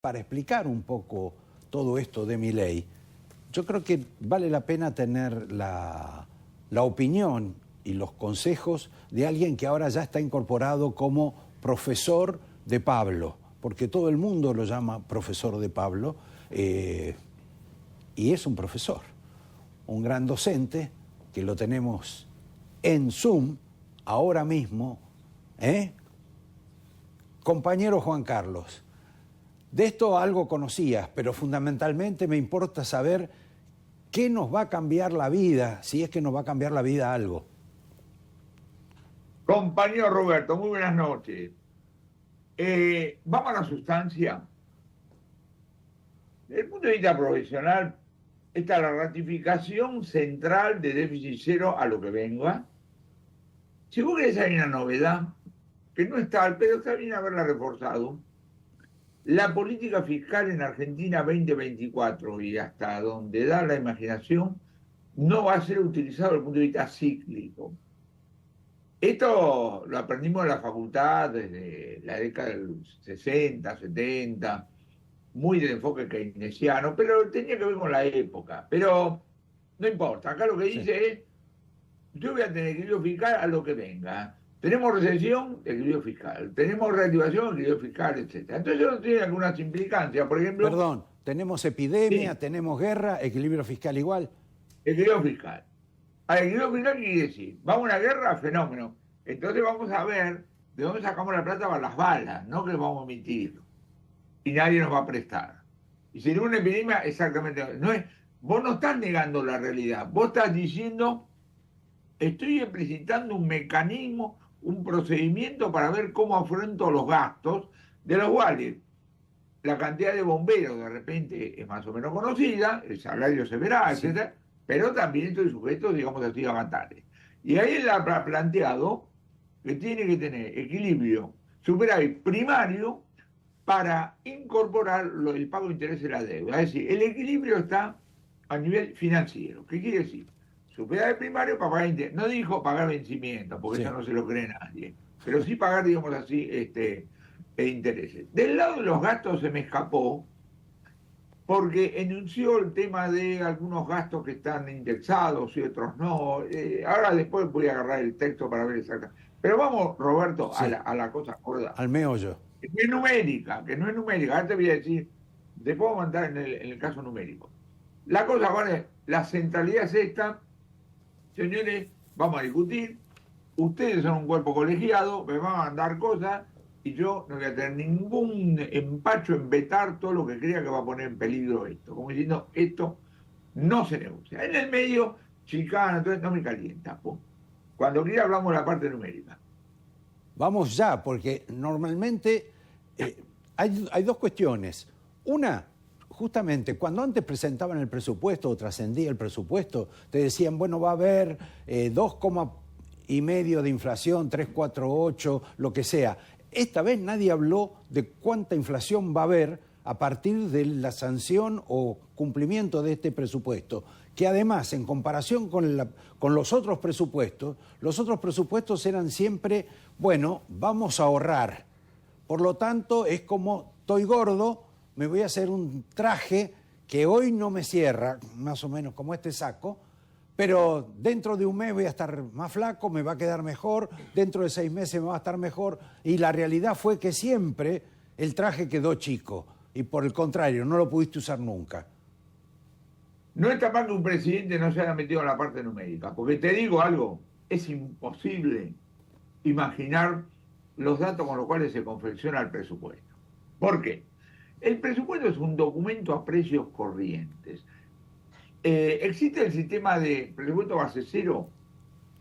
para explicar un poco todo esto de Milei, yo creo que vale la pena tener la opinión y los consejos de alguien que ahora ya está incorporado como profesor de Pablo, porque todo el mundo lo llama profesor de Pablo, y es un profesor, un gran docente que lo tenemos en Zoom ahora mismo. Compañero Juan Carlos, de esto algo conocías, pero fundamentalmente me importa saber qué nos va a cambiar la vida, si es que nos va a cambiar la vida algo. Compañero Roberto, muy buenas noches. Vamos a la sustancia. Desde el punto de vista profesional, está la ratificación central de déficit cero a lo que venga. Si vos querés, hay una novedad, que no está, pero está bien haberla reforzado. La política fiscal en Argentina 2024 y hasta donde da la imaginación no va a ser utilizado desde el punto de vista cíclico. Esto lo aprendimos en la facultad desde la década del 60, 70, muy de enfoque keynesiano, pero tenía que ver con la época. Pero no importa, acá lo que dice es, yo voy a tener equilibrio fiscal a lo que venga. Tenemos recesión, equilibrio fiscal. Tenemos reactivación, equilibrio fiscal, etc. Entonces eso tiene algunas implicancias. Por ejemplo... Perdón, tenemos epidemia, sí, tenemos guerra, equilibrio fiscal igual. Equilibrio fiscal. Al equilibrio fiscal, ¿qué quiere decir? Vamos a una guerra, fenómeno. Entonces vamos a ver de dónde sacamos la plata para las balas, no que vamos a emitir. Y nadie nos va a prestar. Y si en una epidemia, exactamente. Vos no estás negando la realidad. Vos estás diciendo, estoy explicitando un mecanismo, un procedimiento para ver cómo afronto los gastos, de los cuales la cantidad de bomberos de repente es más o menos conocida, el salario se verá, Sí. etc. Pero también estoy sujeto, digamos así, a avatares. Y ahí él ha planteado que tiene que tener equilibrio superávit primario para incorporar el pago de interés de la deuda. Es decir, el equilibrio está a nivel financiero. ¿Qué quiere decir? Superávit primario para pagar interés. No dijo pagar vencimiento, porque Sí. eso no se lo cree nadie. Pero sí pagar, digamos así, intereses. Del lado de los gastos se me escapó, porque enunció el tema de algunos gastos que están indexados y otros no. Ahora después voy a agarrar el texto para ver exactamente. Pero vamos, Roberto, Sí. a la cosa gorda. Al meollo. Que no es numérica, que no es numérica. Ahora te voy a decir, después vamos a entrar en el caso numérico. La cosa ahora es, la centralidad es esta, señores, vamos a discutir, ustedes son un cuerpo colegiado, me van a mandar cosas, y yo no voy a tener ningún empacho en vetar todo lo que crea que va a poner en peligro esto. Como diciendo, esto no se negocia. En el medio, chicana, entonces no me calienta. Cuando quiera hablamos de la parte numérica. Vamos ya, porque normalmente hay dos cuestiones. Una, justamente, cuando antes presentaban el presupuesto o trascendía el presupuesto, te decían, bueno, va a haber 2,5 de inflación, 3,48, lo que sea. Esta vez nadie habló de cuánta inflación va a haber a partir de la sanción o cumplimiento de este presupuesto, que además, en comparación con los otros presupuestos eran siempre, bueno, vamos a ahorrar. Por lo tanto, es como, estoy gordo, me voy a hacer un traje que hoy no me cierra, más o menos como este saco, pero dentro de un mes voy a estar más flaco, me va a quedar mejor, dentro de 6 meses me va a estar mejor, y la realidad fue que siempre el traje quedó chico, y por el contrario, no lo pudiste usar nunca. No está mal que un presidente no se haya metido en la parte numérica, porque te digo algo, es imposible imaginar los datos con los cuales se confecciona el presupuesto. ¿Por qué? El presupuesto es un documento a precios corrientes. Existe el sistema de presupuesto base cero.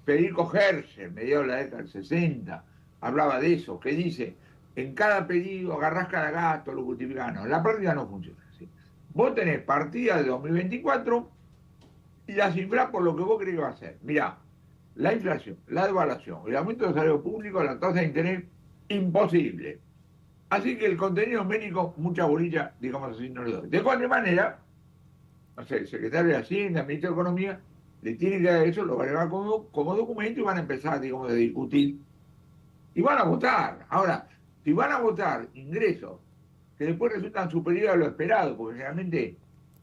Federico Herschel, mediados de la década del 60, hablaba de eso, que dice, en cada pedido agarrás cada gasto, lo justificás. No, la práctica no funciona así. Vos tenés partidas de 2024 y las cifrás por lo que vos crees que va a ser. Mirá, la inflación, la devaluación, el aumento del salario público, la tasa de interés, imposible. Así que el contenido numérico, mucha bolilla, digamos así, no le doy. De cualquier manera, no sé, el secretario de Hacienda, el ministro de Economía, le tiene que dar eso, lo van a llevar como documento y van a empezar, digamos, a discutir. Y van a votar. Ahora, si van a votar ingresos que después resultan superiores a lo esperado, porque generalmente,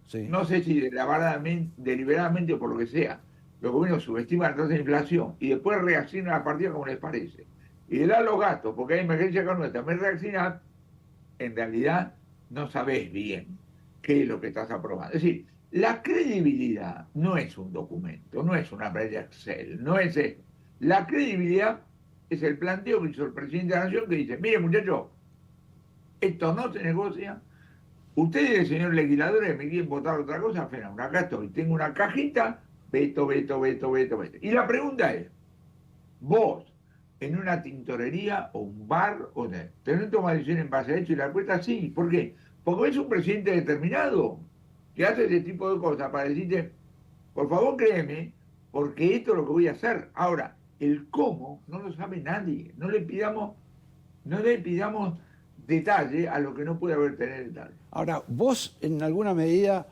Sí. no sé si deliberadamente o por lo que sea, los gobiernos subestiman la tasa de inflación y después reaccionan a la partida como les parece. Y de dar los gastos, porque hay emergencia económica, también reaccionar, en realidad no sabés bien qué es lo que estás aprobando. Es decir, la credibilidad no es un documento, no es una planilla Excel, no es eso. La credibilidad es el planteo que hizo el presidente de la Nación que dice, mire muchachos, esto no se negocia, ustedes, señores legisladores, me quieren votar otra cosa, fenómeno, acá estoy, tengo una cajita, veto, veto, veto, veto, veto. Y la pregunta es, vos, en una tintorería o un bar, ¿tenés toma decisión en base a hecho? Y la respuesta es sí. ¿Por qué? Porque es un presidente determinado que hace ese tipo de cosas para decirte, por favor créeme, porque esto es lo que voy a hacer. Ahora, el cómo no lo sabe nadie. No le pidamos detalle a lo que no puede haber tener detalle. Ahora, vos en alguna medida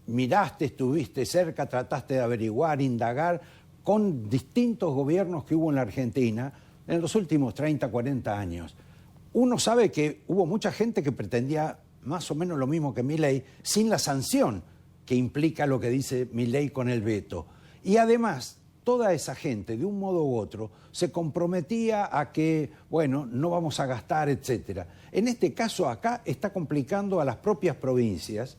miraste, estuviste cerca, trataste de averiguar, indagar con distintos gobiernos que hubo en la Argentina en los últimos 30, 40 años. Uno sabe que hubo mucha gente que pretendía más o menos lo mismo que Milei, sin la sanción que implica lo que dice Milei con el veto. Y además, toda esa gente, de un modo u otro, se comprometía a que, bueno, no vamos a gastar, etcétera. En este caso acá está complicando a las propias provincias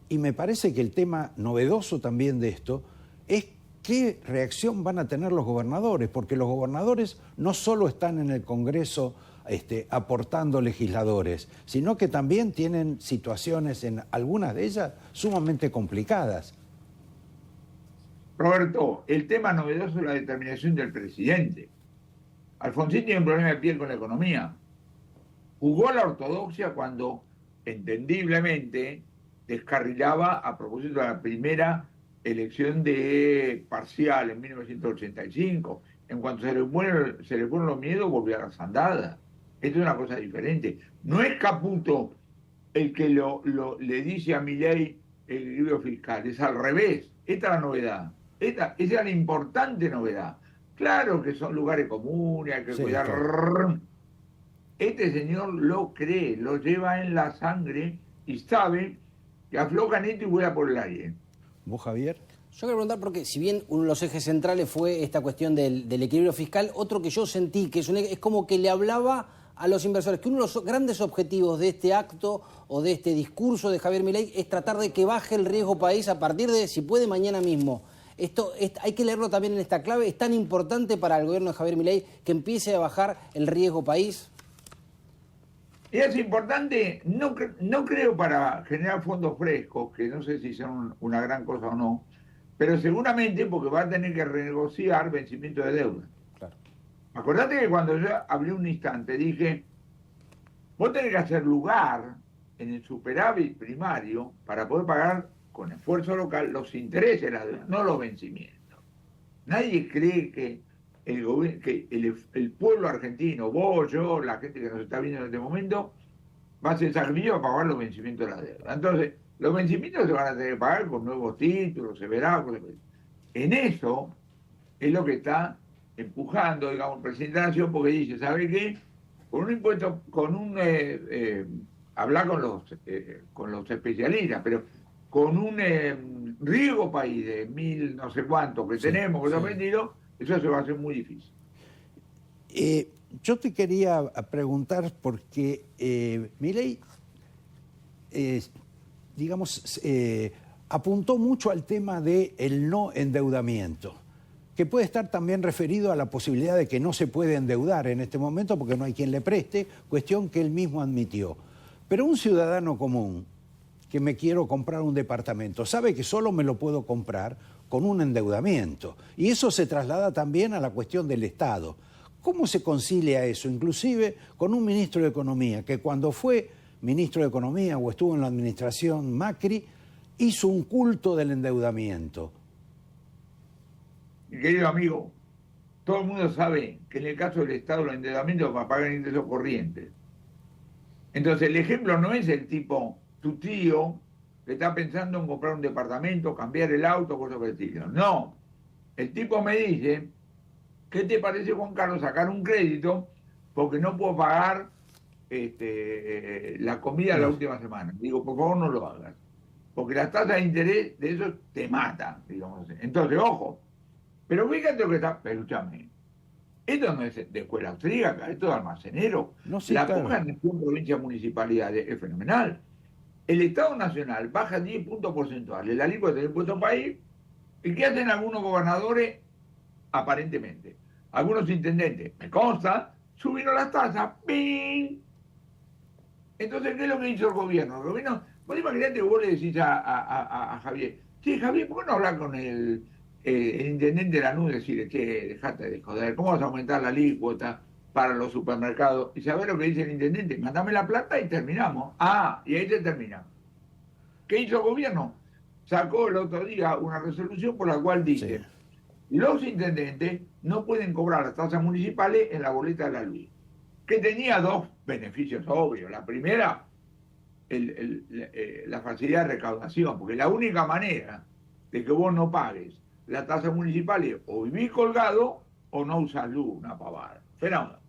y me parece que el tema novedoso también de esto es qué reacción van a tener los gobernadores, porque los gobernadores no solo están en el Congreso aportando legisladores, sino que también tienen situaciones, en algunas de ellas, sumamente complicadas. Roberto, el tema novedoso es la determinación del presidente. Alfonsín tiene un problema de piel con la economía. Jugó a la ortodoxia cuando, entendiblemente, descarrilaba a propósito de la primera elección de parcial en 1985. En cuanto se le fueron los miedos, volvió a las andadas. Esto es una cosa diferente. No es Caputo el que le dice a Milei el equilibrio fiscal, es al revés. Esta es la novedad. Esa es la importante novedad. Claro que son lugares comunes, hay que cuidar. Claro. Este señor lo cree, lo lleva en la sangre y sabe que aflojan esto y vuela por el aire. ¿Vos, Javier? Yo quiero preguntar porque si bien uno de los ejes centrales fue esta cuestión del equilibrio fiscal, otro que yo sentí que es como que le hablaba a los inversores, que uno de los grandes objetivos de este acto o de este discurso de Javier Milei es tratar de que baje el riesgo país a partir de, si puede, mañana mismo. Esto hay que leerlo también en esta clave. ¿Es tan importante para el gobierno de Javier Milei que empiece a bajar el riesgo país? Es importante, no creo para generar fondos frescos, que no sé si son una gran cosa o no, pero seguramente porque va a tener que renegociar vencimiento de deuda. Claro. Acordate que cuando yo hablé un instante dije, vos tenés que hacer lugar en el superávit primario para poder pagar con esfuerzo local los intereses de la deuda, no los vencimientos. Nadie cree que el pueblo argentino, vos, yo, la gente que nos está viendo en este momento, va a ser sacrificio a pagar los vencimientos de la deuda. Entonces, los vencimientos se van a tener que pagar con nuevos títulos, se verá. En eso es lo que está empujando, digamos, el presidente de la Nación, porque dice, ¿sabe qué? Con un impuesto, hablar con los especialistas, pero con un riesgo país de 1.000 no sé cuánto que tenemos, que lo vendido, eso se va a hacer muy difícil. Yo te quería preguntar porque Milei, apuntó mucho al tema del no endeudamiento, que puede estar también referido a la posibilidad de que no se puede endeudar en este momento porque no hay quien le preste, cuestión que él mismo admitió. Pero un ciudadano común que me quiero comprar un departamento sabe que solo me lo puedo comprar con un endeudamiento. Y eso se traslada también a la cuestión del Estado. ¿Cómo se concilia eso? Inclusive con un ministro de Economía, que cuando fue ministro de Economía o estuvo en la administración Macri, hizo un culto del endeudamiento. Mi querido amigo, todo el mundo sabe que en el caso del Estado los endeudamientos para pagar ingresos corrientes. Entonces el ejemplo no es el tipo, tu tío, que está pensando en comprar un departamento, cambiar el auto, cosas por el estilo. No, el tipo me dice, ¿qué te parece, Juan Carlos, sacar un crédito porque no puedo pagar la comida la última semana. Digo, por favor no lo hagas. Porque las tasas de interés de eso te matan, digamos. Entonces, ojo. Pero fíjate lo que está, pero escúchame. Esto no es de escuela austríaca, esto es almacenero. No, sí, la claro. puja en provincias, municipalidades es fenomenal. El Estado Nacional baja 10 puntos porcentuales la alícuota del impuesto país. ¿Y qué hacen algunos gobernadores? Aparentemente. Algunos intendentes, me consta, subieron las tasas. ¡Ping! Entonces, ¿qué es lo que hizo el gobierno? El gobierno, vos imaginate que vos le decís a Javier, sí, Javier, ¿por qué no hablar con el intendente de Lanús y decirle, che, dejate de joder, ¿cómo vas a aumentar la alícuota para los supermercados? Y sabés lo que dice el intendente, mandame la plata y terminamos. Ah, y ahí se termina. ¿Qué hizo el gobierno? Sacó el otro día una resolución por la cual dice, Sí. los intendentes no pueden cobrar las tasas municipales en la boleta de la luz, que tenía dos beneficios obvios. La primera, la facilidad de recaudación, porque la única manera de que vos no pagues la tasa municipal es o vivís colgado o no usás luz, una pavada. Fenómeno.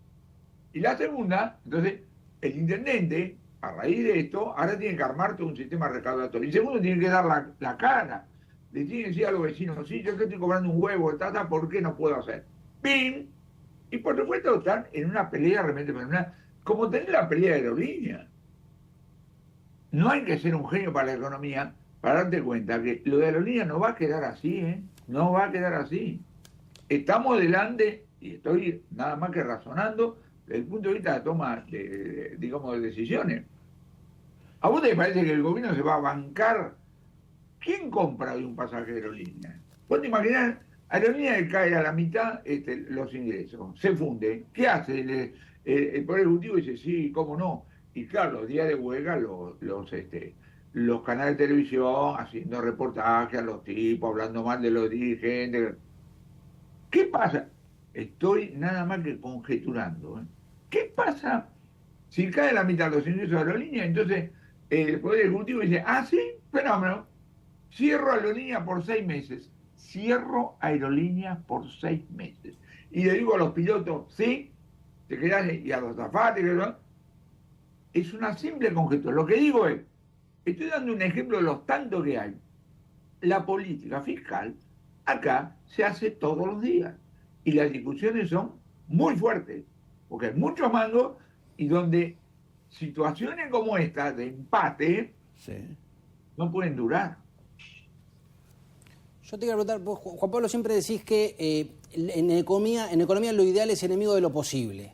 Y la segunda, entonces, el intendente, a raíz de esto, ahora tiene que armar todo un sistema recaudatorio. Y segundo, tiene que dar la cara. Le tiene que decir a los vecinos, sí, yo te estoy cobrando un huevo de tasa, ¿por qué no puedo hacer? ¡Pim! Y por supuesto están en una pelea realmente fenomenal, como tener la pelea de aerolínea. No hay que ser un genio para la economía para darte cuenta que lo de aerolínea no va a quedar así, ¿eh? No va a quedar así. Estamos delante, y estoy nada más que razonando, desde el punto de vista de toma digamos, de decisiones. ¿A vos te parece que el gobierno se va a bancar? ¿Quién compra hoy un pasaje de aerolínea? Vos te imaginás, aerolínea que cae a la mitad los ingresos, se funde. ¿Qué hace? El Poder Ejecutivo dice, sí, cómo no. Y claro, los días de huelga, los canales de televisión haciendo reportajes a los tipos, hablando mal de los dirigentes. ¿Qué pasa? Estoy nada más que conjeturando. ¿Qué pasa si cae la mitad de los ingresos de aerolínea? Entonces el Poder Ejecutivo dice, ah, sí, fenómeno. Cierro aerolínea por 6 meses. Cierro aerolínea por 6 meses. Y le digo a los pilotos, sí, te quedás, y a los azafates, es una simple conjetura. Lo que digo es, estoy dando un ejemplo de los tantos que hay. La política fiscal acá se hace todos los días. Y las discusiones son muy fuertes, porque hay muchos mangos y donde situaciones como esta de empate Sí. no pueden durar. Yo te quiero preguntar, vos, Juan Pablo, siempre decís que en economía lo ideal es enemigo de lo posible.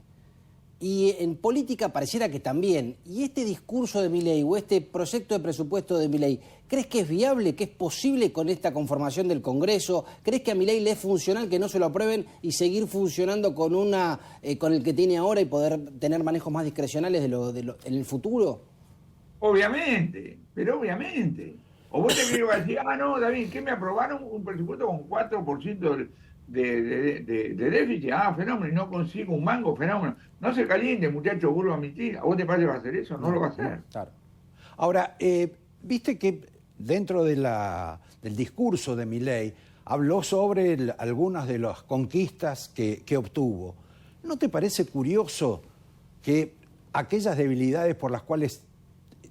Y en política pareciera que también. ¿Y este discurso de Milei o este proyecto de presupuesto de Milei, crees que es viable, que es posible con esta conformación del Congreso? ¿Crees que a Milei le es funcional que no se lo aprueben y seguir funcionando con el que tiene ahora y poder tener manejos más discrecionales en el futuro? Obviamente, pero obviamente. O vos te querés decir, ah, no, David, ¿qué me aprobaron un presupuesto con 4% de déficit? Ah, fenómeno, y no consigo un mango, fenómeno. No se caliente, muchachos, vuelvo a admitir. ¿A vos te parece que va a hacer eso? No lo va a hacer. Claro. Ahora, viste que dentro del discurso de Milei habló sobre algunas de las conquistas que obtuvo. ¿No te parece curioso que aquellas debilidades por las cuales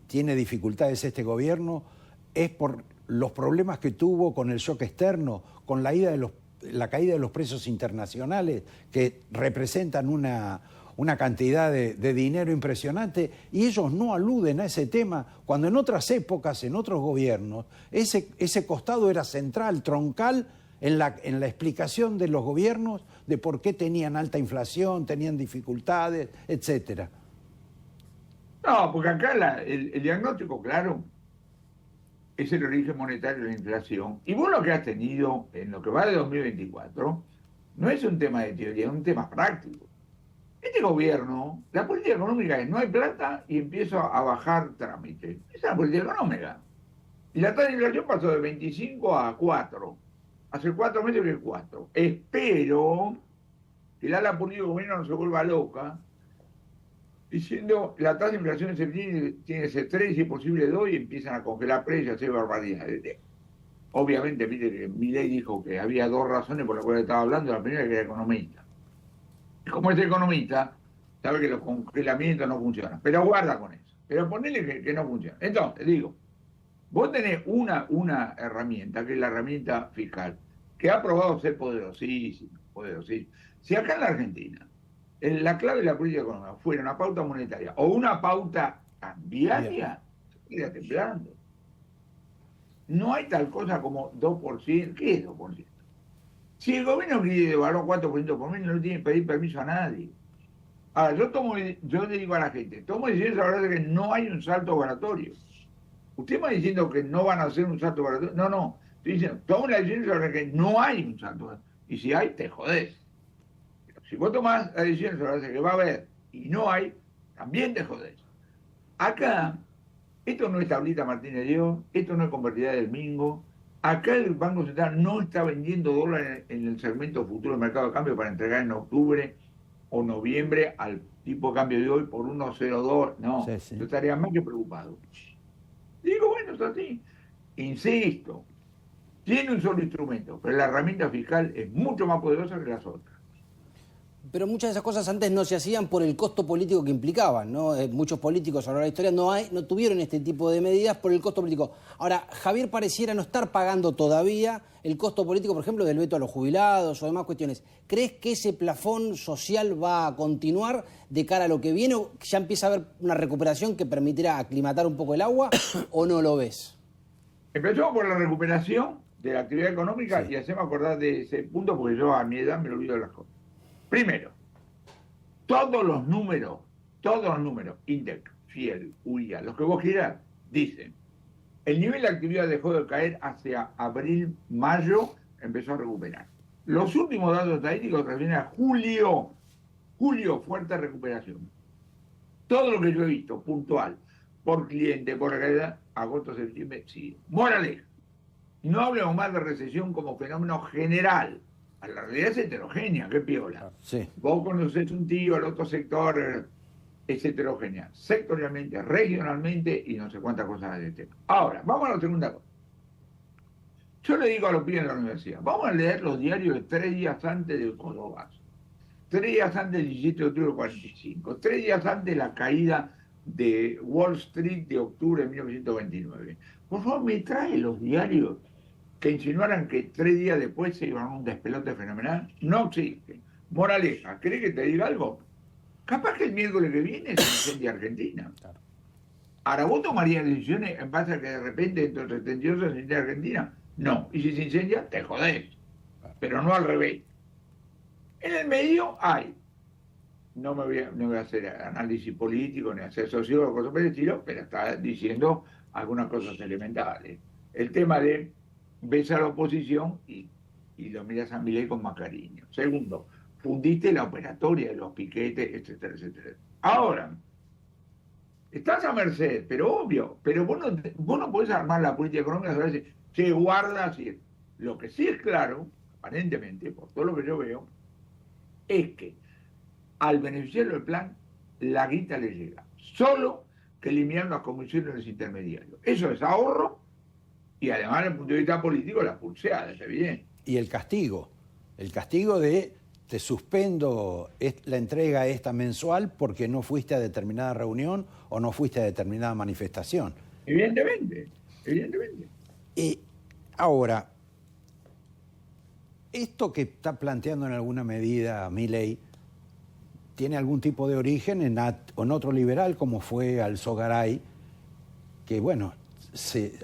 tiene dificultades este gobierno es por los problemas que tuvo con el shock externo, con la caída de los precios internacionales, que representan una cantidad de dinero impresionante, y ellos no aluden a ese tema, cuando en otras épocas, en otros gobiernos, ese costado era central, troncal, en la explicación de los gobiernos de por qué tenían alta inflación, tenían dificultades, etcétera. No, porque acá el diagnóstico, claro, es el origen monetario de la inflación. Y vos lo que has tenido en lo que va de 2024 no es un tema de teoría, es un tema práctico. Este gobierno, la política económica es no hay plata y empiezo a bajar trámites. Esa es la política económica. Y la tasa de inflación pasó de 25 a 4. Hace 4 meses que es 4. Espero que la ala política del gobierno no se vuelva loca diciendo la tasa de inflación en septiembre tiene que ser 3 y es posible 2 y empiezan a congelar precios, a hacer barbaridades. Obviamente, mire que Milei dijo que había 2 razones por las cuales estaba hablando. La primera, que era economista. Y como es economista, sabe que los congelamientos no funcionan, pero guarda con eso. Pero ponele que no funciona. Entonces, digo, vos tenés una herramienta, que es la herramienta fiscal, que ha probado ser poderosísima, poderosísima. Si acá en la Argentina, la clave de la política económica fuera una pauta monetaria o una pauta cambiaria, se queda temblando. No hay tal cosa como 2%. ¿Qué es 2%? Si el gobierno quiere devaluar 4% por mes, no le tiene que pedir permiso a nadie. Ahora, yo le digo a la gente, tomo decisiones a la verdad de que no hay un salto obligatorio. Usted va diciendo que no van a hacer un salto obligatorio. No. Estoy diciendo, tomo la decisión sobre que no hay un salto obligatorio. Y si hay, te jodés. Pero si vos tomás la decisión sobre que va a haber y no hay, también te jodés. Acá, esto no es tablita Martínez Dios, esto no es convertida del Mingo. Acá el Banco Central no está vendiendo dólares en el segmento futuro del mercado de cambio para entregar en octubre o noviembre al tipo de cambio de hoy por 1.02. No, yo estaría más que preocupado. Digo, bueno, es así. Insisto, tiene un solo instrumento, pero la herramienta fiscal es mucho más poderosa que las otras. Pero muchas de esas cosas antes no se hacían por el costo político que implicaban, ¿no? Muchos políticos a lo largo de la historia no tuvieron este tipo de medidas por el costo político. Ahora, Javier pareciera no estar pagando todavía el costo político, por ejemplo, del veto a los jubilados o demás cuestiones. ¿Crees que ese plafón social va a continuar de cara a lo que viene? ¿O ya empieza a haber una recuperación que permitirá aclimatar un poco el agua o no lo ves? Empezamos por la recuperación de la actividad económica y hacemos acordar de ese punto porque yo a mi edad me lo olvido de las cosas. Primero, todos los números, INDEC, FIEL, UIA, los que vos quieras, dicen, el nivel de actividad dejó de caer hacia abril, mayo, empezó a recuperar. Los últimos datos estadísticos refieren a julio, fuerte recuperación. Todo lo que yo he visto, puntual, por cliente, por realidad, agosto, septiembre, sigue. Moraleja, no hablemos más de recesión como fenómeno general. La realidad es heterogénea, qué piola. Sí. Vos conocés un tío, el otro sector es heterogénea, sectorialmente, regionalmente y no sé cuántas cosas de tema. Ahora, vamos a la segunda cosa. Yo le digo a los pibes de la universidad, vamos a leer los diarios de 3 días antes del Codobazo, 3 días antes del 17 de octubre del 45, 3 días antes de la caída de Wall Street de octubre de 1929. Por favor, me trae los diarios que insinuaran que 3 días después se iban a un despelote fenomenal. No existe. Moraleja, ¿querés que te diga algo? Capaz que el miércoles que viene se incendia Argentina. Claro. Ahora, ¿vos tomarías decisiones en base a que de repente dentro de 72 se incendia Argentina? No. Y si se incendia, te jodés. Pero no al revés. En el medio hay. No voy a hacer análisis político ni hacer sociólogo, cosas por el estilo, pero está diciendo algunas cosas elementales. El tema de ves a la oposición y lo miras a Milei con más cariño. Segundo, fundiste la operatoria de los piquetes, etcétera, etcétera. Ahora, estás a merced, pero obvio, pero vos no podés armar la política económica y decir, che, guarda, así. Lo que sí es claro, aparentemente, por todo lo que yo veo, es que al beneficiario del plan, la guita le llega. Solo que eliminar las comisiones de los intermediarios. Eso es ahorro. Y además, desde el punto de vista político, la pulseada, es evidente. Y el castigo de te suspendo la entrega esta mensual porque no fuiste a determinada reunión o no fuiste a determinada manifestación. Evidentemente. Ahora, esto que está planteando en alguna medida Milei tiene algún tipo de origen en otro liberal como fue Alzogaray, que bueno,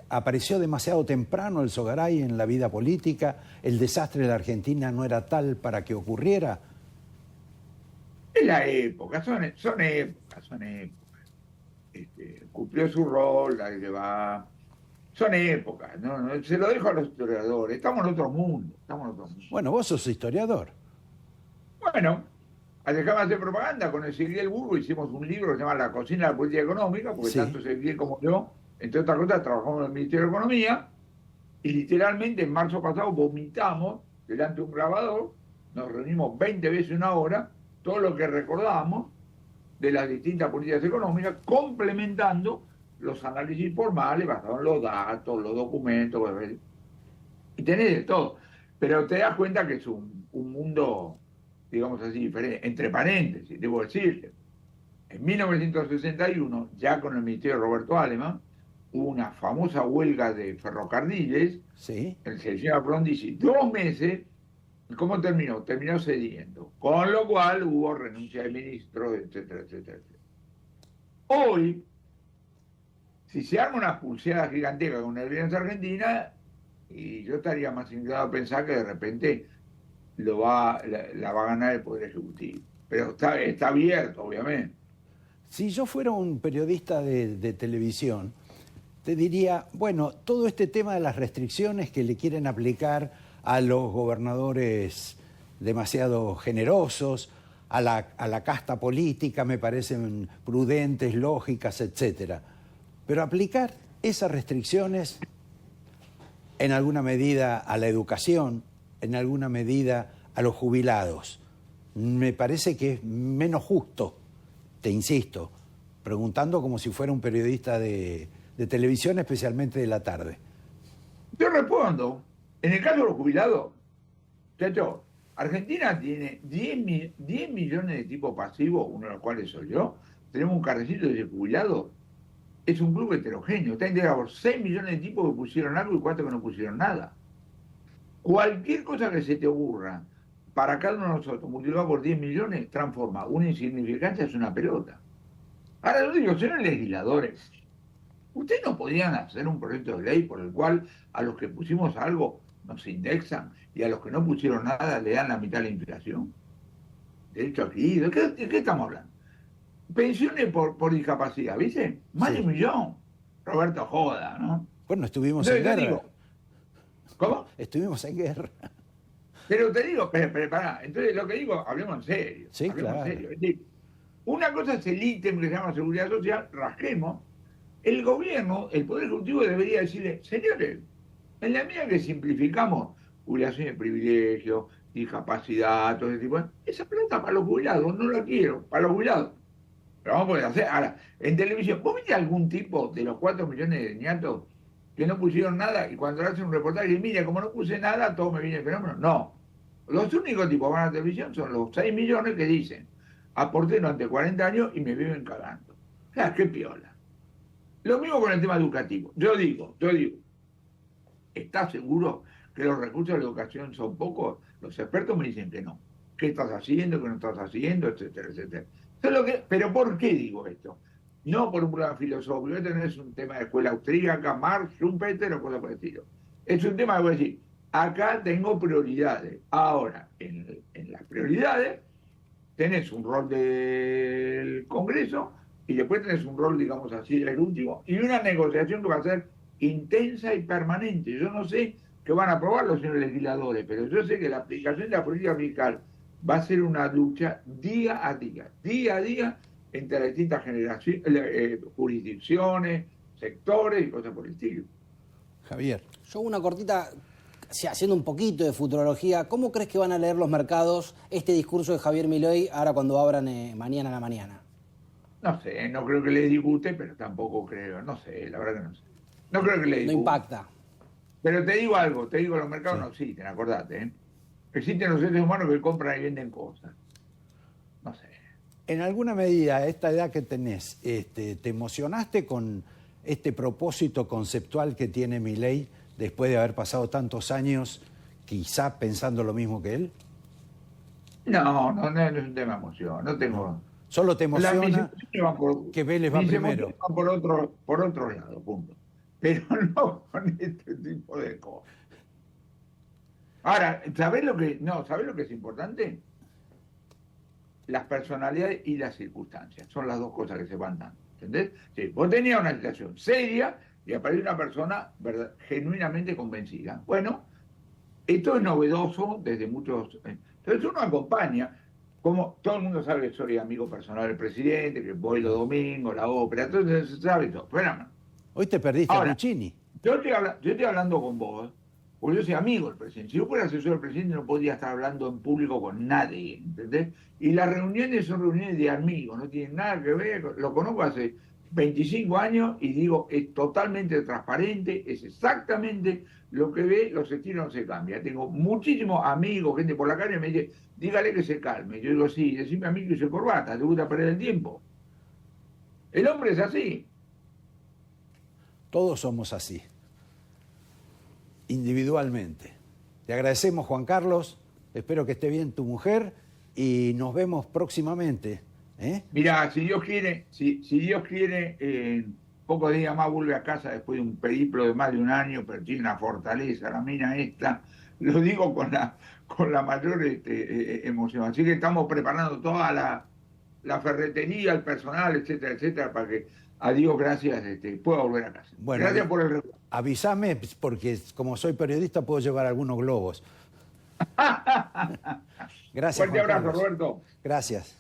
apareció demasiado temprano el Alzogaray en la vida política, el desastre de la Argentina no era tal para que ocurriera. Es la época, son épocas. Cumplió su rol, la que va. Son épocas, ¿no? Se lo dejo a los historiadores, estamos en otro mundo. Bueno, vos sos historiador. Bueno, dejamos de hacer propaganda, con el Ezequiel Burgo hicimos un libro que se llama La cocina de la política económica, porque tanto Ezequiel como yo, entre otras cosas, trabajamos en el Ministerio de Economía, y literalmente en marzo pasado vomitamos delante de un grabador, nos reunimos 20 veces una hora, todo lo que recordábamos de las distintas políticas económicas, complementando los análisis formales basados en los datos, los documentos, y tenés de todo. Pero te das cuenta que es un mundo, digamos así, diferente, entre paréntesis, debo decirte. En 1961, ya con el ministerio de Roberto Aleman, hubo una famosa huelga de ferrocarriles. Sí. El señor Frondizi, 2 meses. ¿Cómo terminó? Terminó cediendo. Con lo cual hubo renuncia de ministros, etcétera, etcétera, etcétera. Hoy, si se arma una pulseada gigantesca con la Alianza Argentina, y yo estaría más inclinado a pensar que de repente la va a ganar el Poder Ejecutivo. Pero está abierto, obviamente. Si yo fuera un periodista de televisión, te diría, bueno, todo este tema de las restricciones que le quieren aplicar a los gobernadores demasiado generosos, a la casta política, me parecen prudentes, lógicas, etcétera. Pero aplicar esas restricciones en alguna medida a la educación, en alguna medida a los jubilados, me parece que es menos justo, te insisto, preguntando como si fuera un periodista de televisión, especialmente de la tarde. Yo respondo. En el caso de los jubilados, chacho, Argentina tiene 10 millones de tipos pasivos, uno de los cuales soy yo. Tenemos un carrecito de jubilados. Es un club heterogéneo. Está integrado por 6 millones de tipos que pusieron algo y 4 que no pusieron nada. Cualquier cosa que se te ocurra para cada uno de nosotros, multiplicado por 10 millones, transforma una insignificancia en una pelota. Ahora yo digo, señores legisladores, ¿ustedes no podrían hacer un proyecto de ley por el cual a los que pusimos algo nos indexan y a los que no pusieron nada le dan la mitad de la inflación? Derecho adquirido. ¿De qué estamos hablando? Pensiones por discapacidad, ¿viste? Más de 1 millón. Roberto joda, ¿no? Bueno, estuvimos en guerra. Digo, ¿cómo? Estuvimos en guerra. Pero te digo, pero pará, entonces lo que digo, hablemos en serio. Sí, hablemos claro. en serio. Es decir, una cosa es el ítem que se llama seguridad social, rasquemos. El gobierno, el Poder Ejecutivo debería decirle, señores, en la medida que simplificamos jubilación de privilegio, discapacidad, todo ese tipo, esa plata para los jubilados, no la quiero, para los jubilados. Pero vamos a poder hacer. Ahora, en televisión, ¿vos viste algún tipo de los 4 millones de niatos que no pusieron nada y cuando hacen un reportaje, mira, como no puse nada, todo me viene el fenómeno? No. Los únicos tipos que van a la televisión son los 6 millones que dicen, aporté durante 40 años y me viven cagando. Qué piola. Lo mismo con el tema educativo. Yo digo, ¿estás seguro que los recursos de la educación son pocos? Los expertos me dicen que no. ¿Qué estás haciendo, qué no estás haciendo, etcétera, etcétera? Pero ¿por qué digo esto? No por un problema filosófico. Esto no es un tema de escuela austríaca, Marx, Schumpeter o cosas por el estilo. Es un tema que voy a decir, acá tengo prioridades. Ahora, en las prioridades tenés un rol del Congreso y después tenés un rol, digamos así, el último, y una negociación que va a ser intensa y permanente. Yo no sé qué van a aprobar los señores legisladores, pero yo sé que la aplicación de la política fiscal va a ser una lucha día a día, entre las distintas generaciones, jurisdicciones, sectores y cosas por el estilo. Javier. Yo una cortita, haciendo un poquito de futurología, ¿cómo crees que van a leer los mercados este discurso de Javier Milei ahora cuando abran mañana a la mañana? No sé, no creo que les disguste, pero tampoco creo, no sé, la verdad que no sé. No creo que les disguste. No impacta. Pero te digo algo, los mercados no existen, acordate, ¿eh? Existen los seres humanos que compran y venden cosas. No sé. En alguna medida, a esta edad que tenés, ¿te emocionaste con este propósito conceptual que tiene Milei después de haber pasado tantos años, quizá pensando lo mismo que él? No es un tema de emoción, no tengo... Solo te emociona que Vélez va primero. Van por otro lado, punto. Pero no con este tipo de cosas. Ahora, ¿sabés lo que es importante? Las personalidades y las circunstancias. Son las dos cosas que se van dando. ¿Entendés? Sí, vos tenías una situación seria y aparece una persona genuinamente convencida. Bueno, esto es novedoso desde muchos... Entonces uno acompaña, como todo el mundo sabe que soy amigo personal del presidente, que voy los domingos, la ópera, entonces se sabe todo. Bueno, hoy te perdiste ahora, a Luchini. Yo estoy hablando con vos, porque yo soy amigo del presidente. Si yo fuera asesor del presidente no podría estar hablando en público con nadie, ¿entendés? Y las reuniones son reuniones de amigos, no tienen nada que ver, lo conozco hace 25 años y digo, es totalmente transparente, es exactamente lo que ve, los estilos no se cambian. Tengo muchísimos amigos, gente por la calle, me dice, dígale que se calme. Yo digo, sí, decime a mí que use corbata, ¿te gusta perder el tiempo? El hombre es así. Todos somos así, individualmente. Te agradecemos, Juan Carlos, espero que esté bien tu mujer y nos vemos próximamente. Mira, si Dios quiere, si Dios quiere, en pocos días más vuelve a casa después de un periplo de más de un año, pero tiene una fortaleza, la mina esta, lo digo con la mayor emoción. Así que estamos preparando toda la ferretería, el personal, etcétera, etcétera, para que a Dios gracias pueda volver a casa. Bueno, Gracias por el recuerdo. Avísame, porque como soy periodista puedo llevar algunos globos. Gracias, Fuerte Juan abrazo, Carlos. Roberto. Gracias.